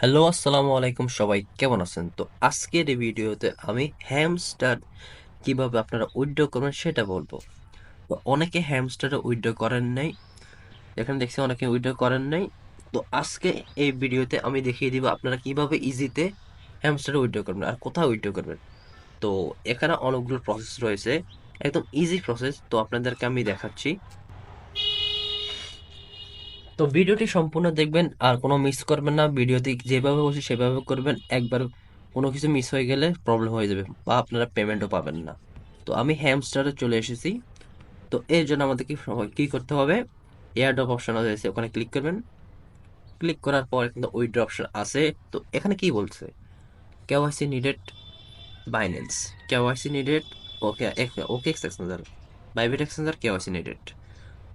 Hello, আসসালামু আলাইকুম। সবাই কেমন আছেন? তো আজকের এই ভিডিওতে আমি হ্যামস্টার কিভাবে আপনারা উইথড্র করবেন সেটা বলবো। তো অনেকে হ্যামস্টারে উইথড্র করেন নাই, এখানে দেখছি অনেকে উইথড্র করেন নাই। তো আজকে এই ভিডিওতে আমি দেখিয়ে দিব আপনারা কিভাবে ইজিতে হ্যামস্টারে উইথড্র করবেন আর কোথায় উইথড্র করবেন। তো এখানে অনেকগুলো প্রসেস রয়েছে, একদম ইজি প্রসেস, তো আপনাদেরকে আমি দেখাচ্ছি। তো ভিডিওটি সম্পূর্ণ দেখবেন আর কোনো মিস করবেন না। ভিডিওটি যেভাবে বলছি সেভাবে করবেন। একবার কোনো কিছু মিস হয়ে গেলে প্রবলেম হয়ে যাবে বা আপনারা পেমেন্টও পাবেন না। তো আমি হ্যামস্টারে চলে এসেছি। তো এর জন্য আমাদেরকে কি করতে হবে, এয়ারড্রপ অপশন রয়েছে, ওখানে ক্লিক করবেন। ক্লিক করার পর কিন্তু উইথড্র অপশন আছে। তো এখানে কি বলছে, KYC needed Binance, KYC needed, okay okay exchanger, Bybit exchanger, KYC needed.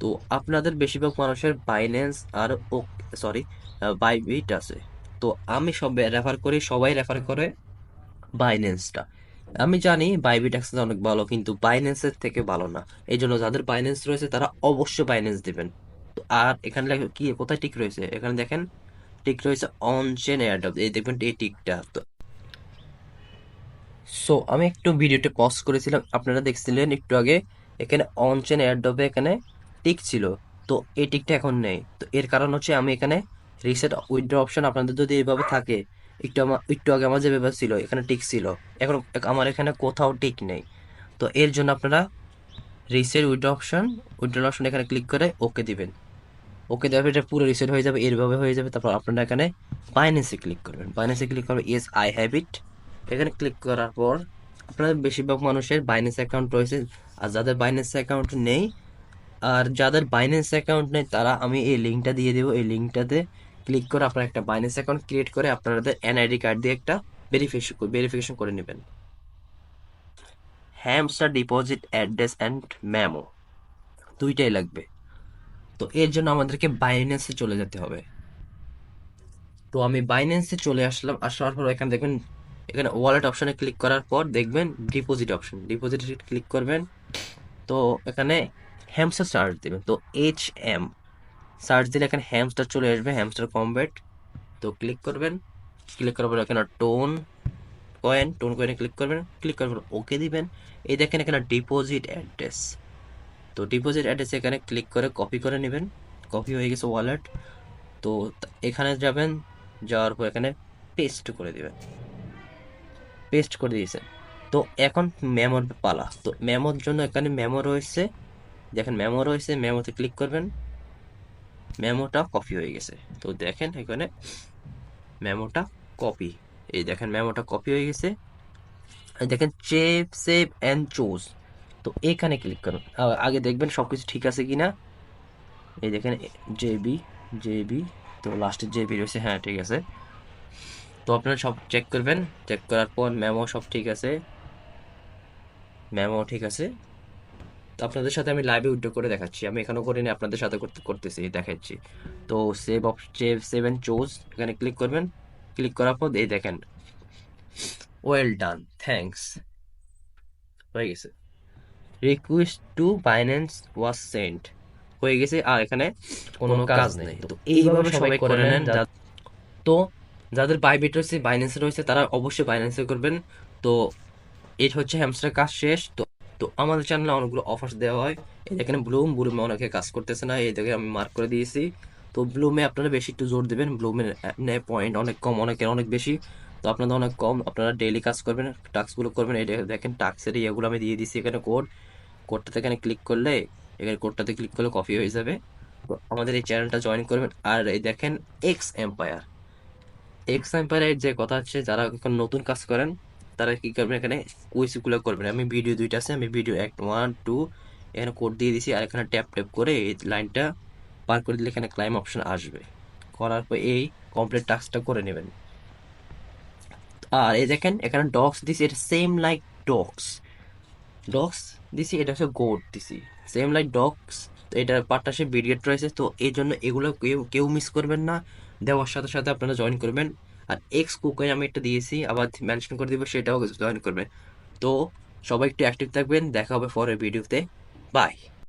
তো আপনাদের বেশিরভাগ মানুষের বাইন্যান্স আর ও সরি বাইবিট আছে। তো আমি সব রেফার করি, সবাই রেফার করে বাইন্যান্সটা। আমি জানি বাইবিট এক্সচেঞ্জ অনেক ভালো, কিন্তু বাইন্যান্সের থেকে ভালো না। এই জন্য যাদের বাইন্যান্স রয়েছে তারা অবশ্যই বাইন্যান্স দিবেন। তো আর এখানে কি কোথায় টিক রয়েছে, এখানে দেখেন টিক রয়েছে অন চেন এয়ারড্রপ, এই দেখবেন এই টিকটা। তো সো আমি একটু ভিডিওটা পজ করেছিলাম, আপনারা দেখছিলেন একটু আগে, এখানে অন চেন এয়ারড্রপে এখানে টিক ছিল। তো এই টিকটা এখন নেই। তো এর কারণ হচ্ছে আমি এখানে রিসেট উইথড্র অপশন, আপনাদের যদি এইভাবে থাকে, একটু আগে আমার যেভাবে ছিল এখানে টিক ছিল, এখন আমার এখানে কোথাও টিক নেই। তো এর জন্য আপনারা রিসেট উইথড্র অপশন এখানে ক্লিক করে ওকে দিবেন। ওকে দেওয়ার পর এটা পুরো রিসেট হয়ে যাবে, এরভাবে হয়ে যাবে। তারপর আপনারা এখানে বাইন্যান্সে ক্লিক করবেন, বাইন্যান্সে ক্লিক করবেন, ইয়েস আই হ্যাভ ইট। এখানে ক্লিক করার পর আপনাদের বেশিরভাগ মানুষের বাইন্যান্স অ্যাকাউন্ট রয়েছে, আর যাদের বাইন্যান্স অ্যাকাউন্ট নেই, তারা আমি এই লিঙ্কটা দিয়ে দেবো। এই লিঙ্কটাতে ক্লিক করে আপনারা একটা বাইন্যান্স অ্যাকাউন্ট ক্রিয়েট করে আপনাদের এনআইডি কার্ড দিয়ে একটা ভেরিফিকেশন করে নেবেন। Hamster deposit address and memo দুইটাই লাগবে। তো এর জন্য আমাদেরকে বাইন্যান্সে চলে যেতে হবে। তো আমি বাইন্যান্সে চলে আসলাম, আসার পর এখানে দেখবেন, এখানে ওয়ালেট অপশনে ক্লিক করার পর দেখবেন ডিপোজিট ক্লিক করবেন। তো এখানে হ্যামস্টার সার্চ দেবেন, তো HM সার্চ দিলে এখানে হ্যামস্টার চলে আসবে, হ্যামস্টার কমব্যাট। তো ক্লিক করবেন, ক্লিক করার পর এখানে টোন কয়েনে ক্লিক করবেন, ক্লিক করার পর ওকে দিবেন। এই দেখেন এখানে ডিপোজিট অ্যাড্রেস, তো ডিপোজিট অ্যাড্রেস এখানে ক্লিক করে কপি করে নেবেন। কপি হয়ে গেছে ওয়ালেট। তো এখানে যাবেন, যাওয়ার পর এখানে পেস্ট করে দিবেন, পেস্ট করে দিয়েছেন। তো এখন মেমোর পালা। তো মেমোর জন্য এখানে মেমো রয়েছে, দেখেন মেমো রয়েছে, মেমোতে ক্লিক করবেন। মেমোটা কপি হয়ে গেছে, তো দেখেন এখানে মেমোটা কপি, এই দেখেন মেমোটা কপি হয়ে গেছে। এই দেখেন সেভ অ্যান্ড চুজ, তো এখানে ক্লিক করুন। আগে দেখবেন সবকিছু ঠিক আছে কিনা। এই দেখেন জেবি জেবি, তো লাস্টে জেবি রয়েছে, হ্যাঁ ঠিক আছে। তো আপনারা সব চেক করবেন, চেক করার পর মেমো সব ঠিক আছে, মেমো ঠিক আছে। তো আপনাদের সাথে আমি লাইভে উইথড্র করে দেখাচ্ছি, আমি এখানেও করিনি, আপনাদের সাথে করতেছি, দেখাচ্ছি। তো সেভ এন্ড চুজ এখানে ক্লিক করবেন। ক্লিক করার পর এই দেখেন ওয়েল ডান, থ্যাঙ্কস, হয়ে গেছে। Request to Binance was sent, হয়ে গেছে, আর এখানে কোনো কাজ নেই। তো এইভাবে সবাই করে নেন। তো যাদের বাইবিট রয়েছে, বাইন্যান্সে রয়েছে, তারা অবশ্যই বাইন্যান্সে করবেন। তো এটা হচ্ছে হ্যামস্টার কাজ শেষ। তো তো আমাদের চ্যানেলে অনেকগুলো অফার্স দেওয়া হয়। এই দেখেন ব্লুমে অনেকে কাজ করতেছে না, এই দেখে আমি মার্ক করে দিয়েছি। তো ব্লুমে আপনারা বেশি একটু জোর দেবেন, ব্লুমের পয়েন্ট অনেক কম, অনেকের অনেক বেশি। তো আপনাদের অনেক কম, আপনারা ডেইলি কাজ করবেন, টাস্কগুলো করবেন। এই দেখেন টাস্কের ইয়েগুলো আমি দিয়ে দিয়েছি, এখানে কোডটাতে এখানে ক্লিক করলে, এখানে কোডটাতে ক্লিক করলে কপি হয়ে যাবে। তো আমাদের এই চ্যানেলটা জয়েন করবেন। আর এই দেখেন এক্স এম্পায়ার, যে কথা হচ্ছে, যারা এখন নতুন কাজ করেন তারা কি করবেন, এখানে কুইজগুলো করবেন। আমি ভিডিও দুইটা আছে, আমি ভিডিও 1 1 2 এখানে কোড দিয়ে দিছি, আর এখানে ট্যাপ ট্যাপ করে এই লাইনটা পার করে দিলে এখানে ক্লাইম অপশন আসবে। করার পর এই কমপ্লিট টাস্কটা করে নেবেন। আর এই দেখেন এখানে ডগস দিছি, এটা সেম লাইক ডগস, ডগস দিছি, এটা হচ্ছে গোট দিছি, সেম লাইক ডগস। তো এটার পার্টনারশিপ ভিডিও রয়েছে, তো এই জন্য এগুলো কেউ কেউ মিস করবেন না, দেওয়ার সাথে সাথে আপনারা জয়েন করবেন। আর এক্স কুকে আমি একটা দিয়েছি, আবার মেনশন করে দিব, সেটাও জয়েন করবেন। তো সবাই একটু অ্যাক্টিভ থাকবেন, দেখা হবে পরের ভিডিওতে, বাই।